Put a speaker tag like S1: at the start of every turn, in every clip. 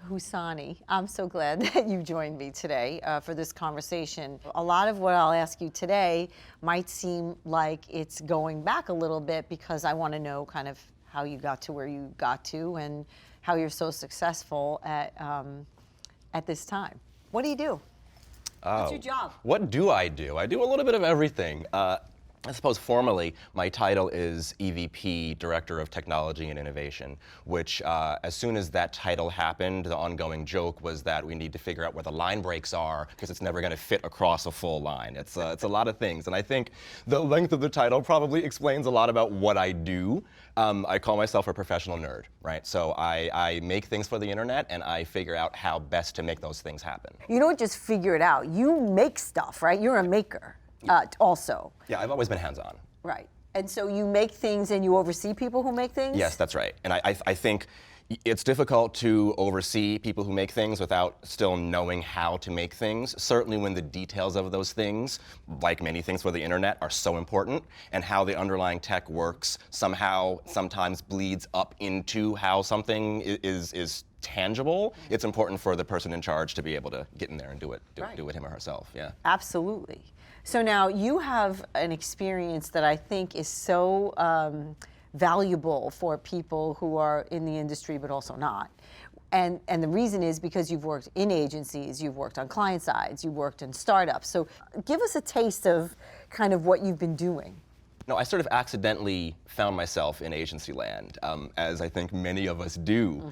S1: Husani. I'm so glad that you joined me today for this conversation. A lot of what I'll ask you today might seem like it's going back a little bit because I want to know kind of how you got to where you got to and how you're so successful at this time. What do you do? What's your job?
S2: What do? I do a little bit of everything. I suppose formally, my title is EVP, Director of Technology and Innovation, which as soon as that title happened, the ongoing joke was that we need to figure out where the line breaks are because it's never going to fit across a full line. It's a lot of things, and I think the length of the title probably explains a lot about what I do. I call myself a professional nerd, right? So I make things for the internet, and I figure out how best to make those things happen.
S1: You don't just figure it out. You make stuff, right? You're a maker. Also.
S2: Yeah, I've always been hands-on.
S1: Right. And so you make things and you oversee people who make things?
S2: Yes, that's right. And I think it's difficult to oversee people who make things without still knowing how to make things. Certainly when the details of those things, like many things for the internet, are so important, and how the underlying tech works sometimes bleeds up into how something is tangible. It's important for the person in charge to be able to get in there and do it him or herself. Yeah.
S1: Absolutely. So now you have an experience that I think is so valuable for people who are in the industry but also not. And the reason is because you've worked in agencies, you've worked on client sides, you've worked in startups. So give us a taste of kind of what you've been doing.
S2: No, I sort of accidentally found myself in agency land, as I think many of us do.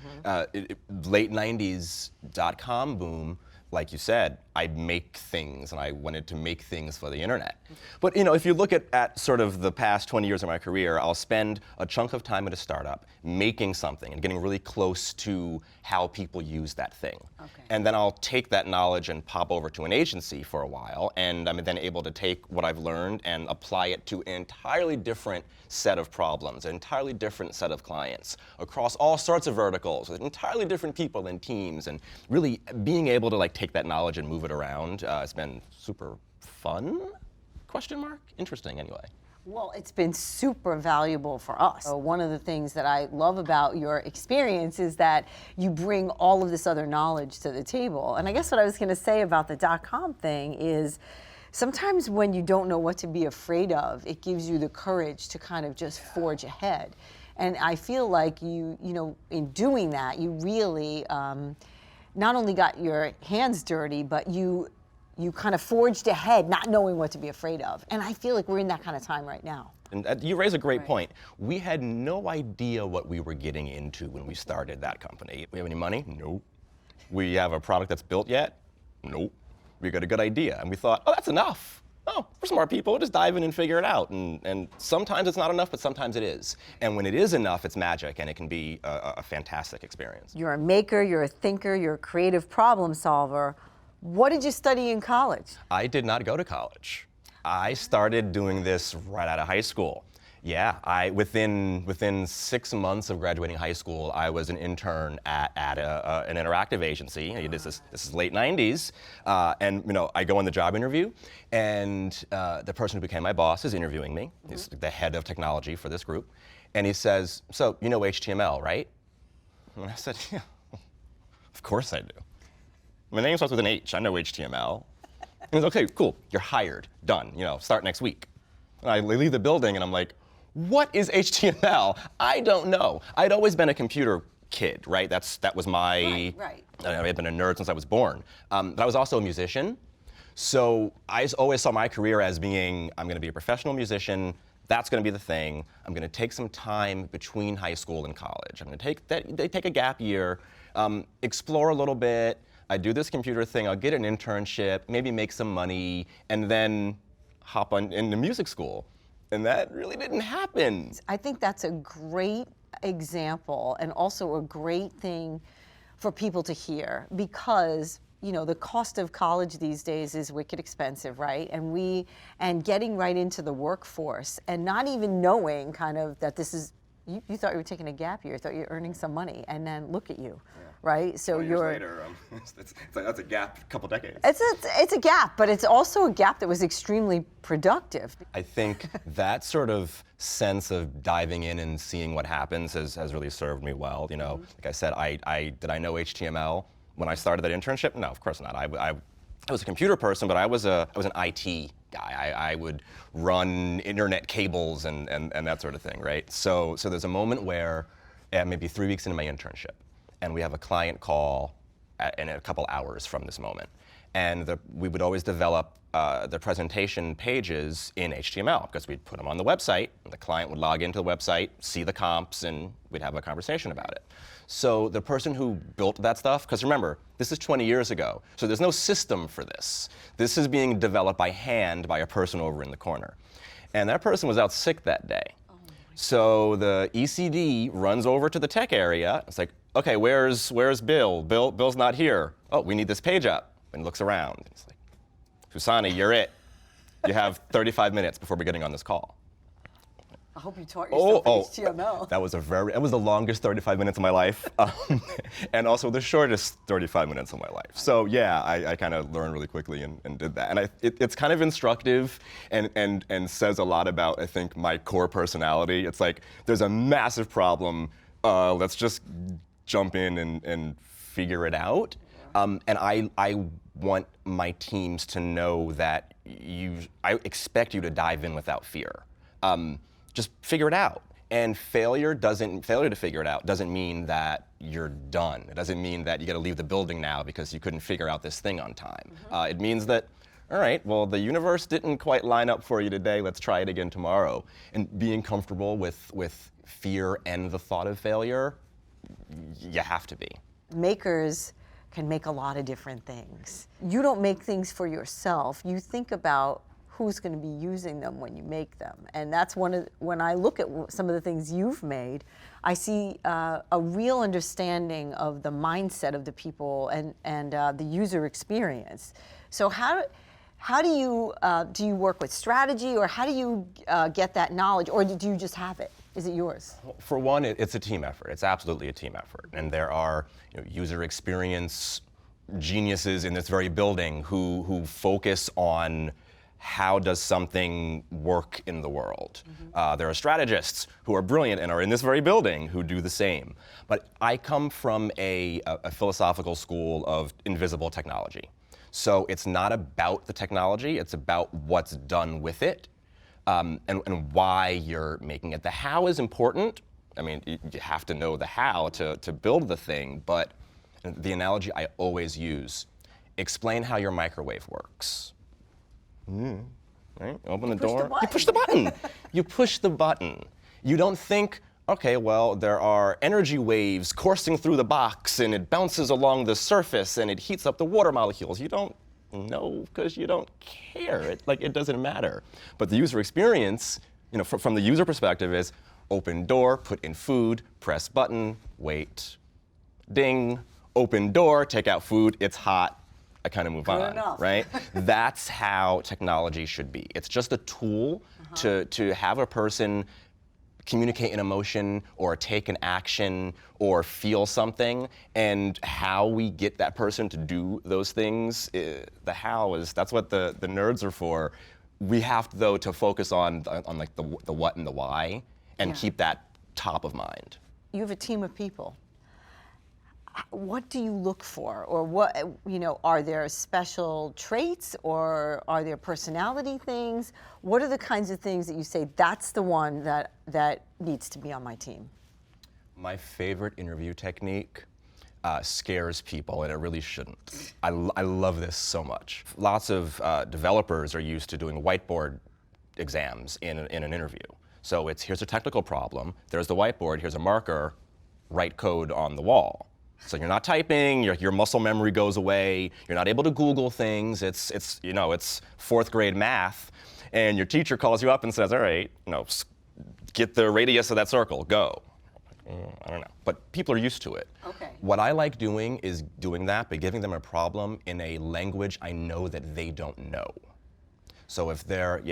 S2: Late 90s .com boom, like you said, I make things, and I wanted to make things for the internet. But if you look at sort of the past 20 years of my career, I'll spend a chunk of time at a startup making something and getting really close to how people use that thing.
S1: Okay.
S2: And then I'll take that knowledge and pop over to an agency for a while, and I'm then able to take what I've learned and apply it to an entirely different set of problems, an entirely different set of clients, across all sorts of verticals, with entirely different people and teams, and really being able to take that knowledge and move it around. It's been super fun, ? Interesting, anyway.
S1: Well, it's been super valuable for us. So one of the things that I love about your experience is that you bring all of this other knowledge to the table. And I guess what I was going to say about the .com thing is sometimes when you don't know what to be afraid of, it gives you the courage to kind of just forge ahead. And I feel like you in doing that, you really not only got your hands dirty, but you kind of forged ahead, not knowing what to be afraid of. And I feel like we're in that kind of time right now.
S2: And you raise a great point. We had no idea what we were getting into when we started that company. We have any money? Nope. We have a product that's built yet? Nope. We got a good idea, and we thought, oh, that's enough. Oh, we're smart people, we'll just dive in and figure it out. And sometimes it's not enough, but sometimes it is. And when it is enough, it's magic, and it can be a fantastic experience.
S1: You're a maker, you're a thinker, you're a creative problem solver. What did you study in college?
S2: I did not go to college. I started doing this right out of high school. Yeah, within 6 months of graduating high school, I was an intern at an interactive agency. This is late 90s, and I go on the job interview, and the person who became my boss is interviewing me. He's the head of technology for this group, and he says, "So you know HTML, right?" And I said, "Yeah, of course I do. My name starts with an H. I know HTML." And he's okay, cool. You're hired. Done. Start next week. And I leave the building, and I'm like, what is HTML? I don't know. I'd always been a computer kid, right? That was my.
S1: Right.
S2: I had been a nerd since I was born. But I was also a musician. So I always saw my career as being, I'm going to be a professional musician. That's going to be the thing. I'm going to take some time between high school and college. I'm going to take a gap year, explore a little bit. I do this computer thing. I'll get an internship, maybe make some money, and then hop on into music school. And that really didn't happen.
S1: I think that's a great example and also a great thing for people to hear because the cost of college these days is wicked expensive, right? And getting right into the workforce and not even knowing kind of that this is You thought you were taking a gap year. You thought you were earning some money, and then look at you, right? So
S2: 20
S1: you're
S2: years later, it's like that's a gap, a couple decades.
S1: it's a gap, but it's also a gap that was extremely productive.
S2: I think that sort of sense of diving in and seeing what happens has really served me well. You know, like I said, did I know HTML when I started that internship? No, of course not. I was a computer person, but I was an IT guy. I would run internet cables and that sort of thing, right? So there's a moment where maybe 3 weeks into my internship, and we have a client call in a couple hours from this moment. And we would always develop the presentation pages in HTML because we'd put them on the website, and the client would log into the website, see the comps, and we'd have a conversation about it. So the person who built that stuff, because remember, this is 20 years ago, so there's no system for this. This is being developed by hand by a person over in the corner. And that person was out sick that day. So the ECD runs over to the tech area. It's like, okay, where's Bill? Bill's not here. Oh, we need this page up. And he looks around. He's like, Husani, you're it. You have 35 minutes before we're getting on this call.
S1: I hope you taught yourself HTML.
S2: That was the longest 35 minutes of my life, and also the shortest 35 minutes of my life. So yeah, I kind of learned really quickly and did that. And it's kind of instructive and says a lot about, I think, my core personality. It's like, there's a massive problem, let's just jump in and figure it out. And I want my teams to know that I expect you to dive in without fear. Just figure it out. And failure to figure it out doesn't mean that you're done. It doesn't mean that you got to leave the building now because you couldn't figure out this thing on time. It means that, all right, well, the universe didn't quite line up for you today. Let's try it again tomorrow. And being comfortable with fear and the thought of failure, you have to be.
S1: Makers can make a lot of different things. You don't make things for yourself. You think about who's going to be using them when you make them. And that's when I look at some of the things you've made, I see a real understanding of the mindset of the people and the user experience. So how do you work with strategy, or how do you get that knowledge, or do you just have it? Is it yours?
S2: For one, it's a team effort. It's absolutely a team effort. And there are user experience geniuses in this very building who focus on how does something work in the world. There are strategists who are brilliant and are in this very building who do the same. But I come from a philosophical school of invisible technology. So it's not about the technology, it's about what's done with it. And why you're making it. The how is important. I mean, you have to know the how to build the thing, but the analogy I always use, explain how your microwave works. Right? Open the door. You push the button. You push the button. You don't think, okay, well, there are energy waves coursing through the box and it bounces along the surface and it heats up the water molecules. You don't know because you don't care. It doesn't matter. But the user experience, from the user perspective, is open door, put in food, press button, wait, ding, open door, take out food, it's hot. I kind of move on, right? That's how technology should be. It's just a tool to have a person communicate an emotion or take an action or feel something, and how we get that person to do those things, the how that's what the nerds are for. We have though to focus on like the what and the why, and keep that top of mind.
S1: You have a team of people. What do you look for, or what, are there special traits, or are there personality things? What are the kinds of things that you say, that's the one that needs to be on my team?
S2: My favorite interview technique scares people, and it really shouldn't. I love this so much. Lots of developers are used to doing whiteboard exams in an interview. So here's a technical problem, there's the whiteboard, here's a marker, write code on the wall. So you're not typing, your muscle memory goes away, you're not able to Google things, it's fourth grade math, and your teacher calls you up and says, all right, get the radius of that circle, go. I don't know, but people are used to it.
S1: Okay.
S2: What I like doing is doing that, but giving them a problem in a language I know that they don't know. So if they're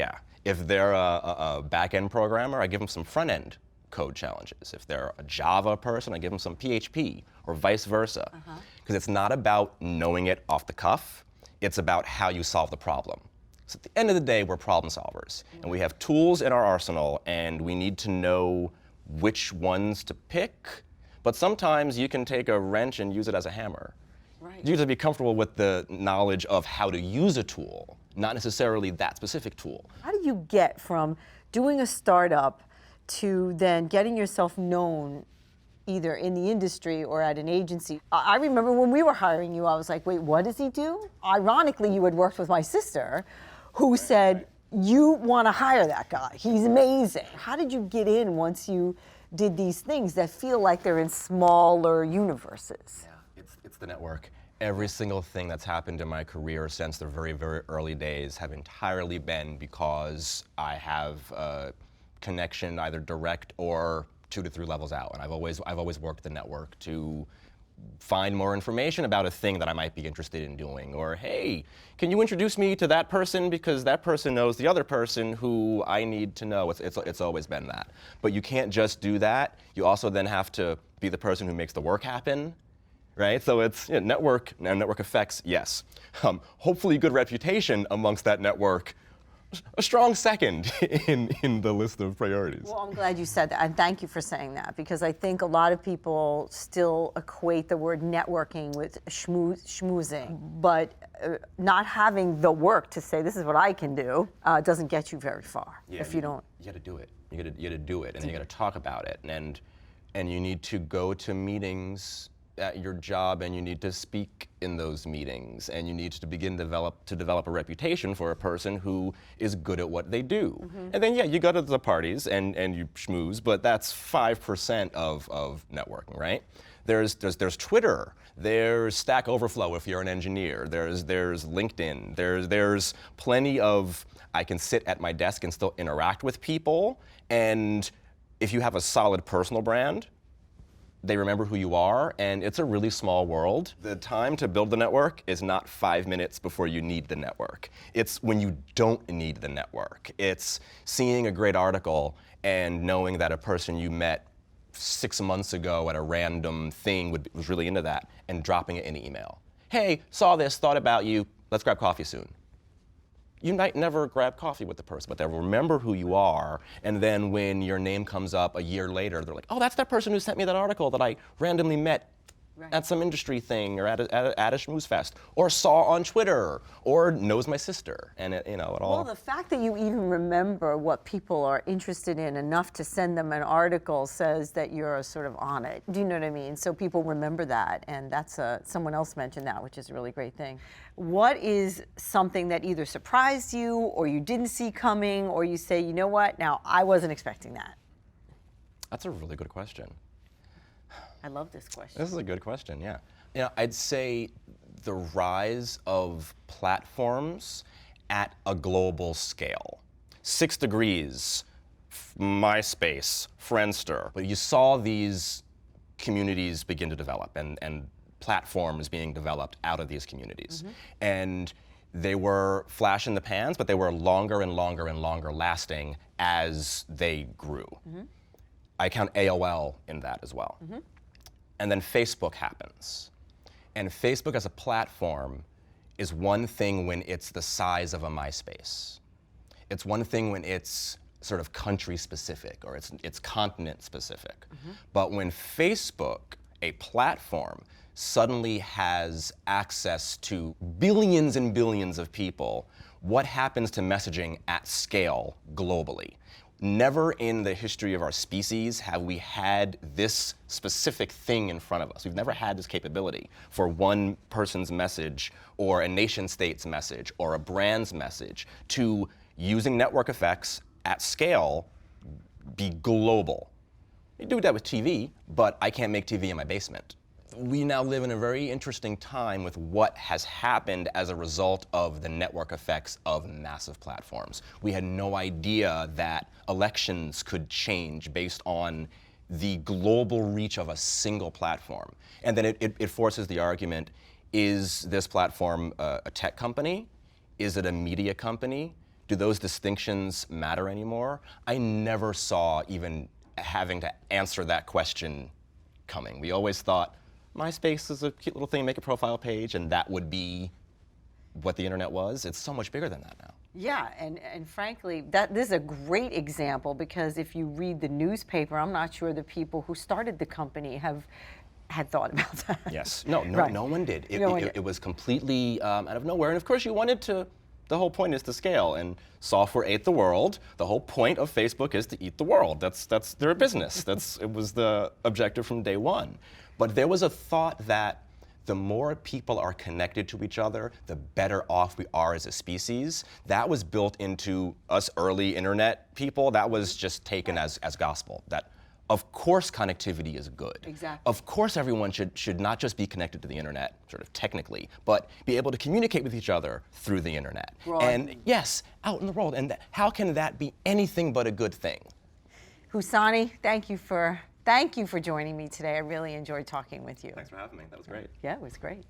S2: a back-end programmer, I give them some front-end code challenges. If they're a Java person, I give them some PHP or vice versa. Because it's not about knowing it off the cuff, it's about how you solve the problem. So at the end of the day, we're problem solvers. And we have tools in our arsenal, and we need to know which ones to pick. But sometimes you can take a wrench and use it as a hammer.
S1: Right.
S2: You have to be comfortable with the knowledge of how to use a tool, not necessarily that specific tool.
S1: How do you get from doing a startup to then getting yourself known either in the industry or at an agency? I remember when we were hiring you, I was like, wait, what does he do? Ironically, you had worked with my sister who said, you want to hire that guy. He's amazing. How did you get in once you did these things that feel like they're in smaller universes?
S2: Yeah, it's the network. Every single thing that's happened in my career since the very, very early days have entirely been because I have a connection either direct or 2 to 3 levels out. And I've always worked the network to find more information about a thing that I might be interested in doing. Or, hey, can you introduce me to that person because that person knows the other person who I need to know. It's always been that. But you can't just do that. You also then have to be the person who makes the work happen. Right? So it's network effects, yes. Hopefully good reputation amongst that network, a strong second in the list of priorities.
S1: Well, I'm glad you said that, and thank you for saying that, because I think a lot of people still equate the word networking with schmoozing, but not having the work to say, this is what I can do, doesn't get you very far if you don't.
S2: You gotta do it. You gotta do it, and then you gotta talk about it, and you need to go to meetings at your job, and you need to speak in those meetings, and you need to begin to develop a reputation for a person who is good at what they do. And then you go to the parties and you schmooze, but that's 5% of networking, right? There's Twitter, there's Stack Overflow if you're an engineer, there's LinkedIn, there's plenty of, I can sit at my desk and still interact with people, and if you have a solid personal brand, they remember who you are, and it's a really small world. The time to build the network is not 5 minutes before you need the network. It's when you don't need the network. It's seeing a great article and knowing that a person you met 6 months ago at a random thing was really into that, and dropping it in an email. Hey, saw this, thought about you, let's grab coffee soon. You might never grab coffee with the person, but they'll remember who you are, and then when your name comes up a year later, they're like, oh, that's that person who sent me that article that I randomly met at some industry thing or at a schmooze fest, or saw on Twitter, or knows my sister, and it all.
S1: Well, the fact that you even remember what people are interested in enough to send them an article says that you're sort of on it. Do you know what I mean? So people remember that, and that's someone else mentioned that, which is a really great thing. What is something that either surprised you, or you didn't see coming, or you say, you know what, now I wasn't expecting that?
S2: That's a really good question.
S1: I love this question.
S2: This is a good question, yeah. I'd say the rise of platforms at a global scale. 6 Degrees, MySpace, Friendster. But you saw these communities begin to develop and platforms being developed out of these communities. And they were flash in the pans, but they were longer and longer and longer lasting as they grew. I count AOL in that as well. And then Facebook happens. And Facebook as a platform is one thing when it's the size of a MySpace. It's one thing when it's sort of country specific or it's continent specific. But when Facebook, a platform, suddenly has access to billions and billions of people, what happens to messaging at scale globally? Never in the history of our species have we had this specific thing in front of us. We've never had this capability for one person's message or a nation state's message or a brand's message to, using network effects at scale, be global. You do that with TV, but I can't make TV in my basement. We now live in a very interesting time with what has happened as a result of the network effects of massive platforms. We had no idea that elections could change based on the global reach of a single platform. And then it forces the argument, is this platform a tech company? Is it a media company? Do those distinctions matter anymore? I never saw even having to answer that question coming. We always thought MySpace is a cute little thing, make a profile page, and that would be what the internet was. It's so much bigger than that now.
S1: Yeah, and frankly, this is a great example, because if you read the newspaper, I'm not sure the people who started the company had thought about that.
S2: Yes, no one did. It was completely out of nowhere. And of course, you wanted to. The whole point is to scale, and software ate the world. The whole point of Facebook is to eat the world. That's their business. It was the objective from day one. But there was a thought that the more people are connected to each other, the better off we are as a species. That was built into us early internet people. That was just taken as gospel. That of course connectivity is good.
S1: Exactly.
S2: Of course everyone should not just be connected to the internet, sort of technically, but be able to communicate with each other through the internet. And yes, out in the world. And how can that be anything but a good thing?
S1: Husani, thank you for joining me today. I really enjoyed talking with you.
S2: Thanks for having me. That was great.
S1: Yeah, it was great.